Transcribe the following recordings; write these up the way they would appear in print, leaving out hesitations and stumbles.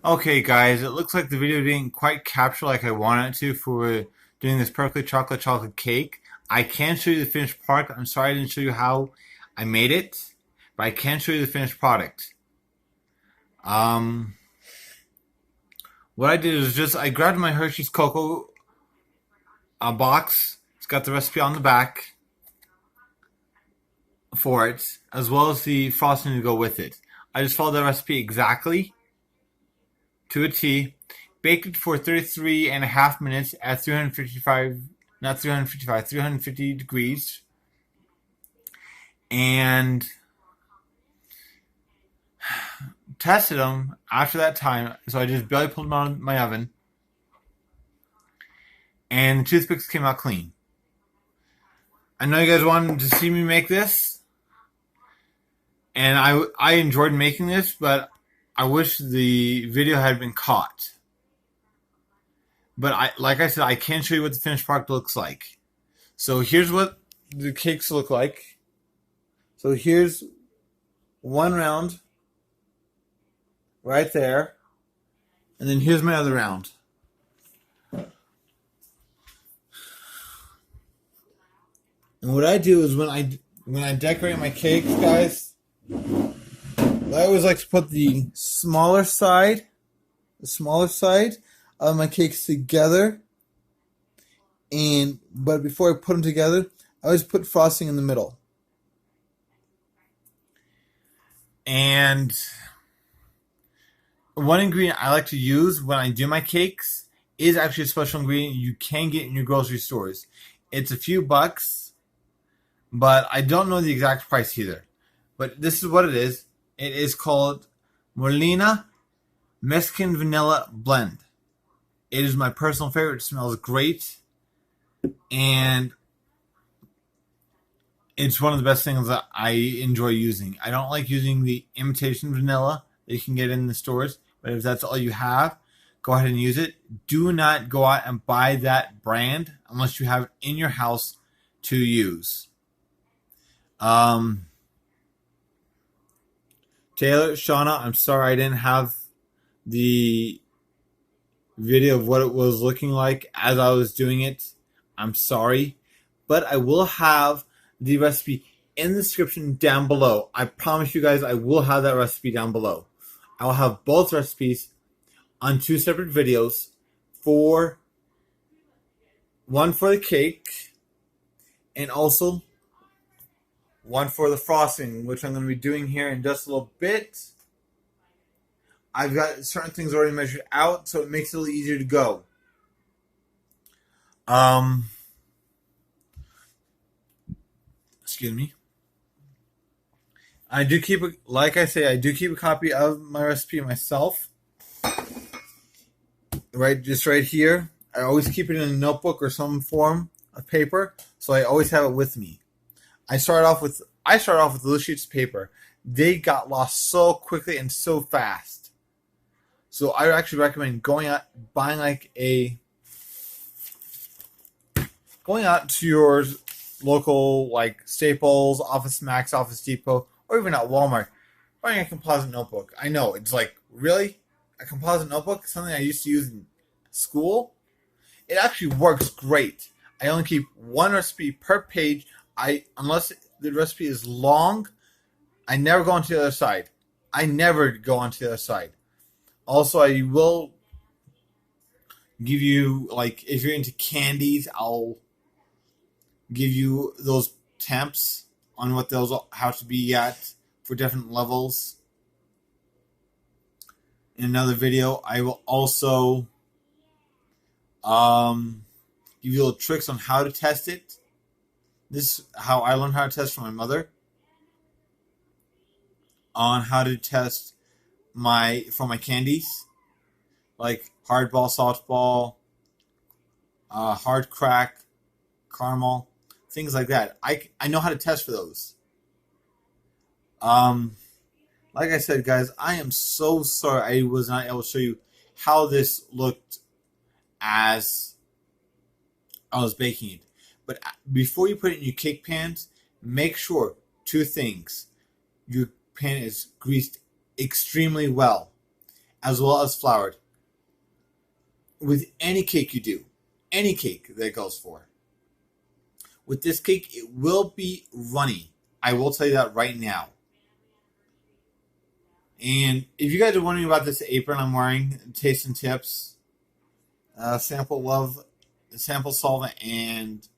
Okay, guys, it looks like the video didn't quite capture like I wanted it to for doing this perfectly chocolate cake. I can show you the finished product. I'm sorry I didn't show you how I made it, but I can show you the finished product. Um, what I did is just I grabbed my Hershey's cocoa box. It's got the recipe on the back for it, as well as the frosting to go with it. I just followed that recipe exactly to a T. Baked it for 33 and a half minutes at 355, not 355, 350 degrees. And tested them after that time. So I just barely pulled them out of my oven. And the toothpicks came out clean. I know you guys wanted to see me make this. And I enjoyed making this, but I wish the video had been caught. But like I said, I can show you what the finished product looks like. So here's what the cakes look like. So here's one round right there. And then here's my other round. And what I do is when I decorate my cakes, guys, I always like to put the smaller side of my cakes together. But before I put them together, I always put frosting in the middle. And one ingredient I like to use when I do my cakes is actually a special ingredient you can get in your grocery stores. It's a few bucks, but I don't know the exact price either. But this is what it is. It is called Molina Mexican Vanilla Blend. It is my personal favorite. It smells great. And it's one of the best things that I enjoy using. I don't like using the imitation vanilla that you can get in the stores. But if that's all you have, go ahead and use it. Do not go out and buy that brand unless you have it in your house to use. Taylor, Shauna, I'm sorry I didn't have the video of what it was looking like as I was doing it. I'm sorry. But I will have the recipe in the description down below. I promise you guys I will have that recipe down below. I will have both recipes on two separate videos, one for the cake and also one for the frosting, which I'm going to be doing here in just a little bit. I've got certain things already measured out, so it makes it a little easier to go. Excuse me. I do keep a copy of my recipe myself. Just right here. I always keep it in a notebook or some form of paper, so I always have it with me. I started off with little sheets of paper. They got lost so quickly and so fast. So I actually recommend going out to your local like Staples, Office Max, Office Depot, or even at Walmart, buying a composite notebook. I know it's like, really? A composite notebook? Something I used to use in school? It actually works great. I only keep one recipe per page. Unless the recipe is long, I never go on to the other side. Also, I will give you, like, if you're into candies, I'll give you those temps on what those have to be at for different levels. In another video, I will also give you little tricks on how to test it. This is how I learned how to test from my mother. On how to test for my candies, like hardball, softball, hard crack, caramel, things like that. I know how to test for those. Like I said, guys, I am so sorry I was not able to show you how this looked as I was baking it. But before you put it in your cake pans, make sure two things. Your pan is greased extremely well. as well as floured. With any cake you do, any cake that goes for. With this cake, it will be runny. I will tell you that right now. And if you guys are wondering about this apron I'm wearing, Taste and Tips, Sample Love, Sample Solvent, and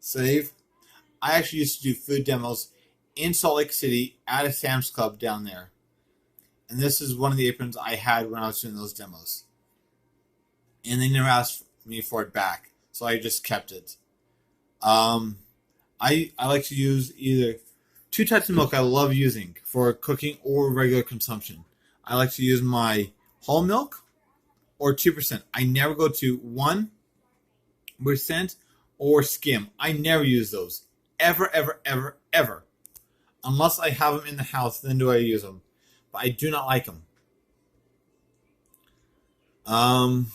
Save, I actually used to do food demos in Salt Lake City at a Sam's Club down there. And this is one of the aprons I had when I was doing those demos. And they never asked me for it back, so I just kept it. I like to use either two types of milk I love using for cooking or regular consumption. I like to use my whole milk or 2%. I never go to 1% or skim. I never use those. Ever, ever, ever, ever. Unless I have them in the house, then do I use them. But I do not like them. Don't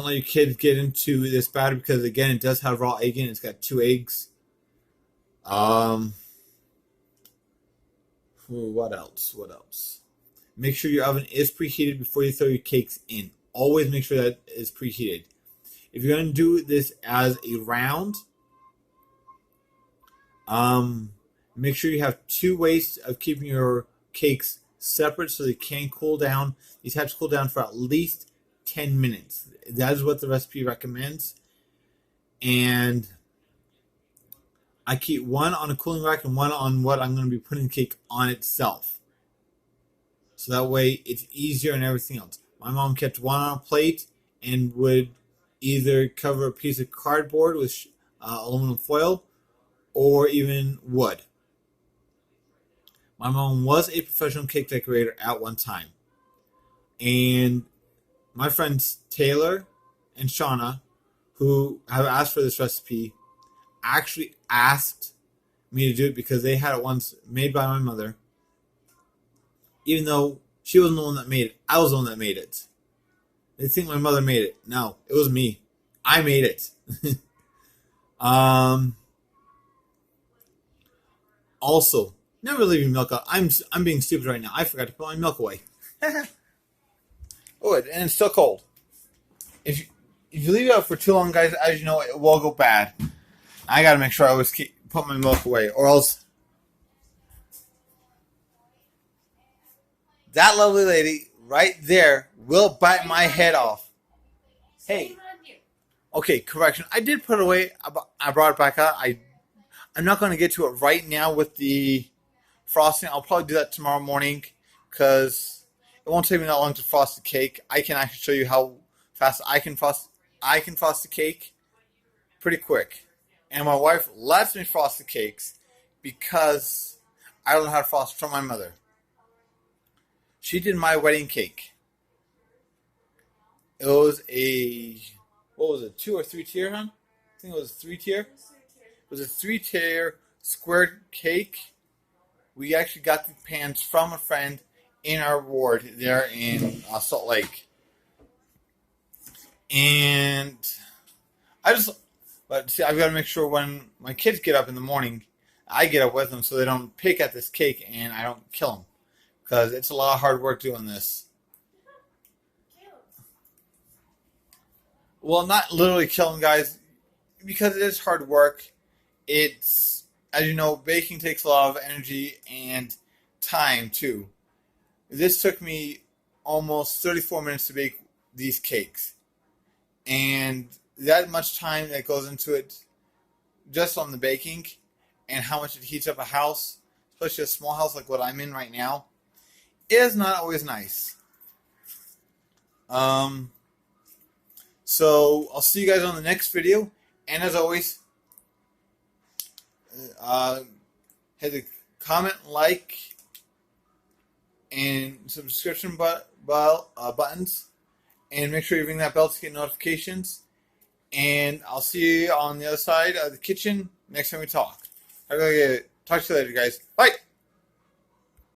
let your kids get into this batter because, again, it does have raw egg in it. It's got 2 eggs. What else? Make sure your oven is preheated before you throw your cakes in. Always make sure that is preheated. If you're going to do this as a round, make sure you have 2 ways of keeping your cakes separate so they can cool down. These have to cool down for at least 10 minutes. That is what the recipe recommends. And I keep one on a cooling rack and one on what I'm going to be putting the cake on itself. So that way it's easier and everything else. My mom kept one on a plate and would either cover a piece of cardboard with aluminum foil or even wood. My mom was a professional cake decorator at one time. And my friends Taylor and Shauna, who have asked for this recipe, actually asked me to do it because they had it once made by my mother. Even though she wasn't the one that made it, I was the one that made it. They think my mother made it. No, it was me. I made it. Also, never leaving milk out. I'm being stupid right now. I forgot to put my milk away. Oh, and it's still cold. If you leave it out for too long, guys, as you know, it will go bad. I got to make sure I always put my milk away, or else that lovely lady right there will bite my head off. Hey. Okay, correction. I did put it away. I brought it back out. I'm not going to get to it right now with the frosting. I'll probably do that tomorrow morning because it won't take me that long to frost the cake. I can actually show you how fast I can frost the cake pretty quick. And my wife lets me frost the cakes because I don't know how to frost from my mother. She did my wedding cake. It was what was it, 2 or 3 tier, huh? I think it was 3 tier. It was a 3 tier square cake. We actually got the pans from a friend in our ward there in Salt Lake. And but see, I've got to make sure when my kids get up in the morning, I get up with them so they don't pick at this cake and I don't kill them. Because it's a lot of hard work doing this. Well, not literally kill them, guys, because it is hard work. It's, as you know, baking takes a lot of energy and time, too. This took me almost 34 minutes to bake these cakes. And that much time that goes into it just on the baking and how much it heats up a house, especially a small house like what I'm in right now, is not always nice. So I'll see you guys on the next video. And as always, hit the comment, like, and subscription buttons. And make sure you ring that bell to get notifications. And I'll see you on the other side of the kitchen next time we talk. Talk to you later, guys. Bye.